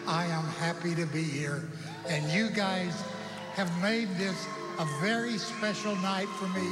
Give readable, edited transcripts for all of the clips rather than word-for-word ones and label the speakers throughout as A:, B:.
A: I am happy to be here. And you guys have made this a very special night for me.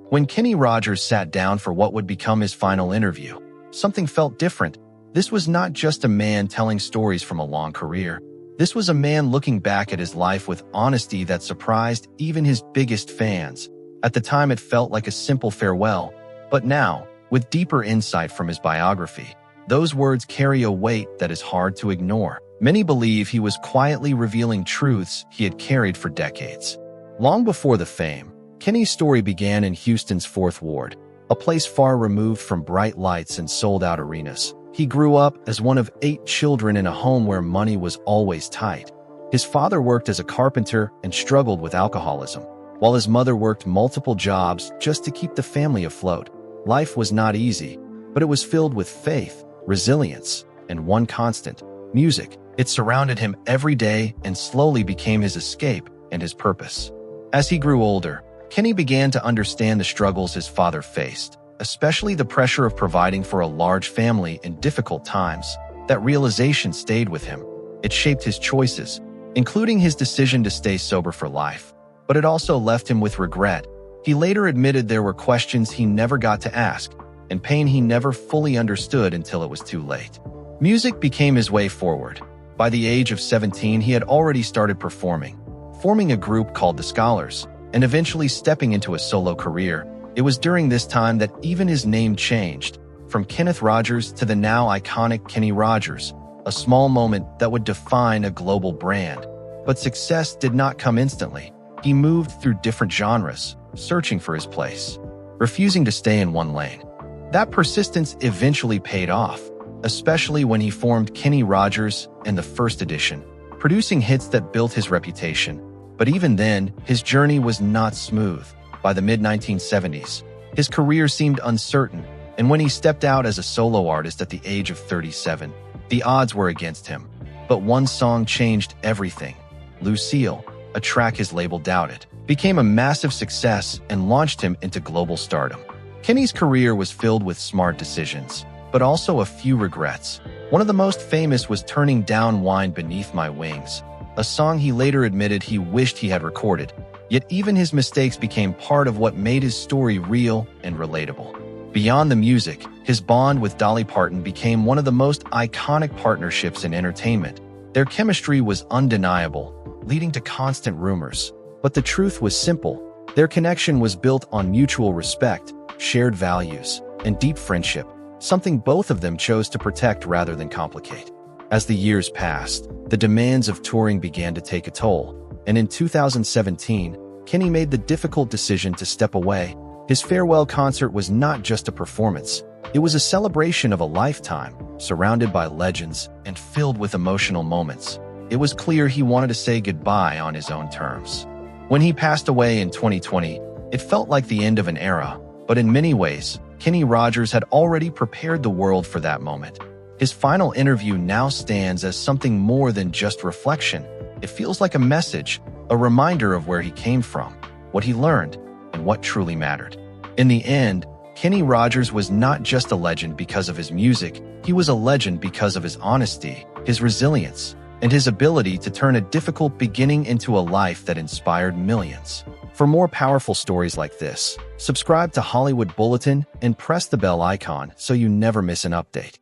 B: When Kenny Rogers sat down for what would become his final interview, something felt different. This was not just a man telling stories from a long career. This was a man looking back at his life with honesty that surprised even his biggest fans. At the time, it felt like a simple farewell, but now, with deeper insight from his biography, those words carry a weight that is hard to ignore. Many believe he was quietly revealing truths he had carried for decades. Long before the fame, Kenny's story began in Houston's Fourth Ward, a place far removed from bright lights and sold-out arenas. He grew up as one of 8 children in a home where money was always tight. His father worked as a carpenter and struggled with alcoholism, while his mother worked multiple jobs just to keep the family afloat. Life was not easy, but it was filled with faith, resilience, and one constant: music. It surrounded him every day and slowly became his escape and his purpose. As he grew older, Kenny began to understand the struggles his father faced, especially the pressure of providing for a large family in difficult times. That realization stayed with him. It shaped his choices, including his decision to stay sober for life. But it also left him with regret. He later admitted there were questions he never got to ask, and pain he never fully understood until it was too late. Music became his way forward. By the age of 17, he had already started performing, forming a group called the Scholars, and eventually stepping into a solo career. It was during this time that even his name changed, from Kenneth Rogers to the now iconic Kenny Rogers, a small moment that would define a global brand. But success did not come instantly. He moved through different genres, searching for his place, refusing to stay in one lane. That persistence eventually paid off, especially when he formed Kenny Rogers and the First Edition, producing hits that built his reputation. But even then, his journey was not smooth. By the mid-1970s, his career seemed uncertain, and when he stepped out as a solo artist at the age of 37, the odds were against him. But one song changed everything. Lucille, a track his label doubted, became a massive success and launched him into global stardom. Kenny's career was filled with smart decisions, but also a few regrets. One of the most famous was turning down Wine Beneath My Wings, a song he later admitted he wished he had recorded. Yet even his mistakes became part of what made his story real and relatable. Beyond the music, his bond with Dolly Parton became one of the most iconic partnerships in entertainment. Their chemistry was undeniable, leading to constant rumors. But the truth was simple. Their connection was built on mutual respect, shared values, and deep friendship, something both of them chose to protect rather than complicate. As the years passed, the demands of touring began to take a toll, and in 2017, Kenny made the difficult decision to step away. His farewell concert was not just a performance. It was a celebration of a lifetime, surrounded by legends and filled with emotional moments. It was clear he wanted to say goodbye on his own terms. When he passed away in 2020, it felt like the end of an era, but in many ways, Kenny Rogers had already prepared the world for that moment. His final interview now stands as something more than just reflection. It feels like a message, a reminder of where he came from, what he learned, and what truly mattered. In the end, Kenny Rogers was not just a legend because of his music, he was a legend because of his honesty, his resilience, and his ability to turn a difficult beginning into a life that inspired millions. For more powerful stories like this, subscribe to Hollywood Bulletin and press the bell icon so you never miss an update.